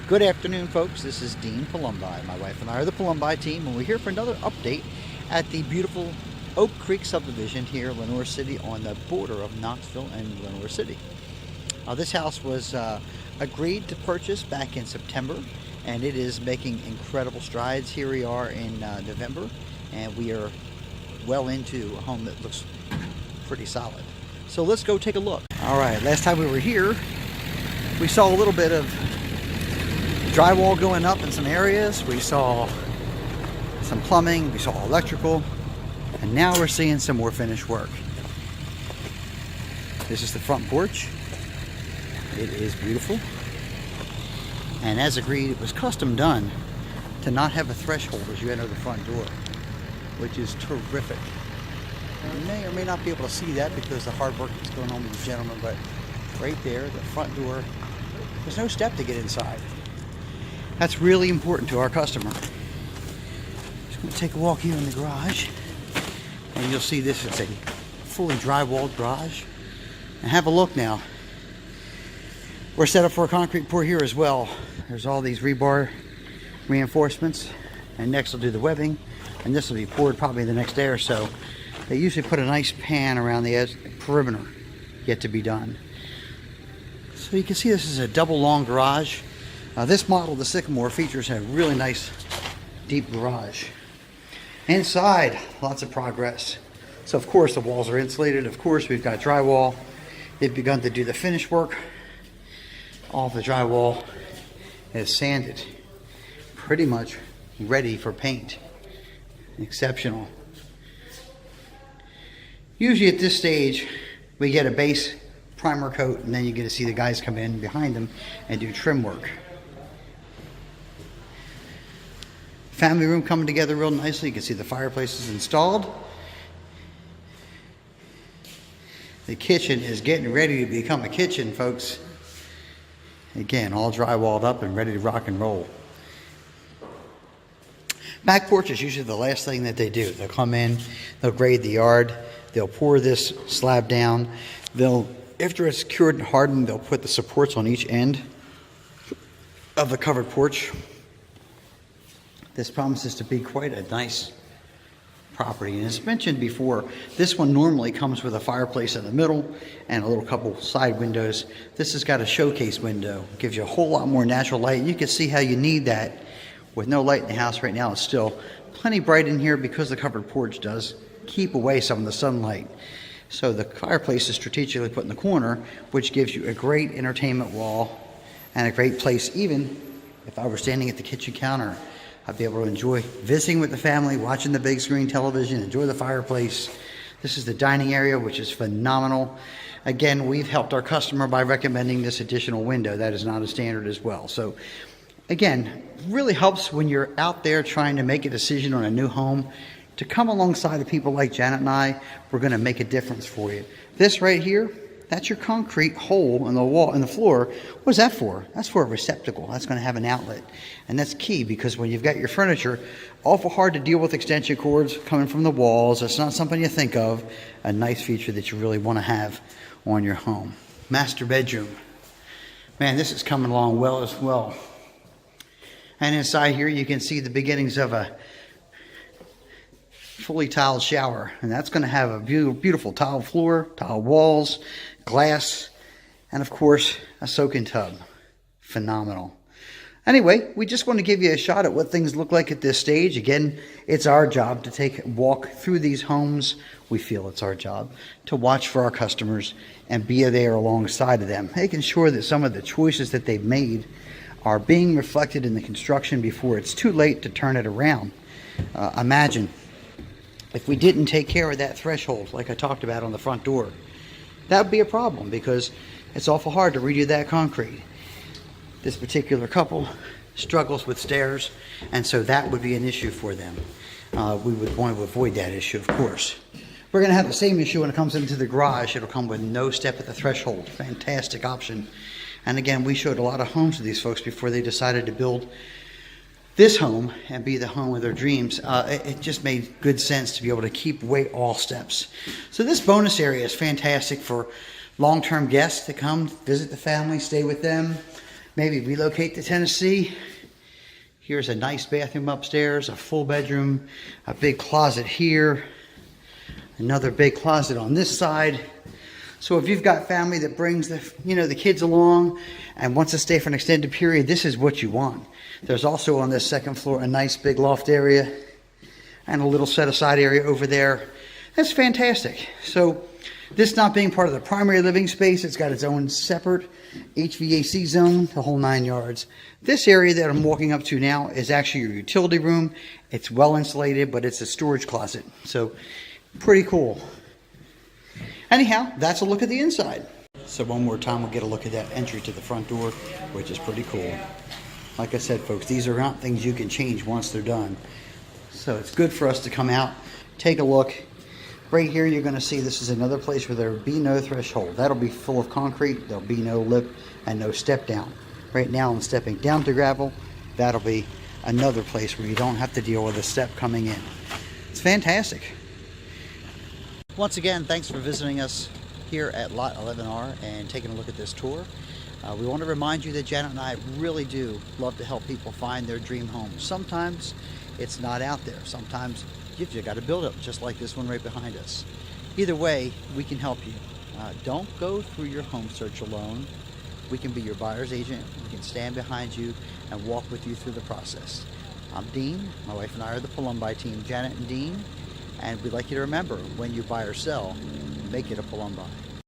Good afternoon, folks. This is Dean Palumbi. My wife and I are the Palumbi team, and we're here for another update at the beautiful Oak Creek subdivision here in Lenoir City on the border of Knoxville and Lenoir City. This house was agreed to purchase back in September, and it is making incredible strides. Here we are in November, and we are well into a home that looks pretty solid. So let's go take a look. All right, last time we were here, we saw a little bit of drywall going up in some areas. We saw some plumbing, we saw electrical, and now we're seeing some more finished work. This is the front porch. It is beautiful. And as agreed, it was custom done to not have a threshold as you enter the front door, which is terrific. You may or may not be able to see that because the hard work that's going on with the gentleman, but right there, the front door, there's no step to get inside. That's really important to our customer. Just going to take a walk here in the garage, and you'll see this is a fully drywalled garage. And have a look now. We're set up for a concrete pour here as well. There's all these rebar reinforcements, and next we'll do the webbing, and this will be poured probably the next day or so. They usually put a nice pan around the edge, perimeter yet to be done. So you can see this is a double long garage. This model, the Sycamore, features a really nice deep garage. Inside, lots of progress. So of course the walls are insulated. Of course we've got drywall. They've begun to do the finish work. All the drywall is sanded. Pretty much ready for paint. Exceptional. Usually at this stage, we get a base primer coat, and then you get to see the guys come in behind them and do trim work. Family room coming together real nicely. You can see the fireplace is installed. The kitchen is getting ready to become a kitchen, folks. Again, all drywalled up and ready to rock and roll. Back porch is usually the last thing that they do. They'll come in, they'll grade the yard, they'll pour this slab down. After it's cured and hardened, they'll put the supports on each end of the covered porch. This promises to be quite a nice property. And as mentioned before, this one normally comes with a fireplace in the middle and a little couple side windows. This has got a showcase window. It gives you a whole lot more natural light. And you can see how you need that with no light in the house right now. It's still plenty bright in here because the covered porch does keep away some of the sunlight. So the fireplace is strategically put in the corner, which gives you a great entertainment wall and a great place. Even if I were standing at the kitchen counter, I'd be able to enjoy visiting with the family, watching the big screen television, enjoy the fireplace. This is the dining area, which is phenomenal. Again, we've helped our customer by recommending this additional window. That is not a standard as well. So again, really helps when you're out there trying to make a decision on a new home to come alongside of people like Janet and I. We're going to make a difference for you. This right here, that's your concrete hole in the wall, in the floor. What is that for? That's for a receptacle. That's going to have an outlet. And that's key because when you've got your furniture, awful hard to deal with extension cords coming from the walls. It's not something you think of. A nice feature that you really want to have on your home. Master bedroom. Man, this is coming along well as well. And inside here you can see the beginnings of a fully tiled shower, and that's going to have a beautiful tile floor, tile walls, glass, and of course a soak-in tub. Phenomenal. Anyway, we just want to give you a shot at what things look like at this stage. Again, it's our job to take a walk through these homes. We feel it's our job to watch for our customers and be there alongside of them, making sure that some of the choices that they've made are being reflected in the construction before it's too late to turn it around. Imagine if we didn't take care of that threshold like I talked about on the front door. That would be a problem because it's awful hard to redo that concrete. This particular couple struggles with stairs, and so that would be an issue for them. We would want to avoid that issue, of course. We're going to have the same issue when it comes into the garage. It'll come with no step at the threshold. Fantastic option. And again, we showed a lot of homes to these folks before they decided to build this home and be the home of their dreams. It just made good sense to be able to keep away all steps. So this bonus area is fantastic for long-term guests to come visit the family, stay with them. maybe relocate to Tennessee. Here's a nice bathroom upstairs, a full bedroom, a big closet here, another big closet on this side. So if you've got family that brings the kids along and wants to stay for an extended period, this is what you want. There's also on this second floor a nice big loft area and a little set aside area over there. That's fantastic. So this not being part of the primary living space, it's got its own separate HVAC zone, the whole 9 yards. This area that I'm walking up to now is actually your utility room. It's well insulated, but it's a storage closet. So pretty cool. Anyhow, that's a look at the inside. So one more time, we'll get a look at that entry to the front door, which is pretty cool. Like I said, folks, these are not things you can change once they're done. So it's good for us to come out, take a look. Right here, you're going to see this is another place where there will be no threshold. That'll be full of concrete. There'll be no lip and no step down. Right now, I'm stepping down to gravel. That'll be another place where you don't have to deal with a step coming in. It's fantastic. Once again, thanks for visiting us here at Lot 11R and taking a look at this tour. We want to remind you that Janet and I really do love to help people find their dream home. Sometimes it's not out there. Sometimes you've just got to build it, just like this one right behind us. Either way, we can help you. Don't go through your home search alone. We can be your buyer's agent. We can stand behind you and walk with you through the process. I'm Dean. My wife and I are the Palumbi team, Janet and Dean. And we'd like you to remember, when you buy or sell, make it a Palumbi.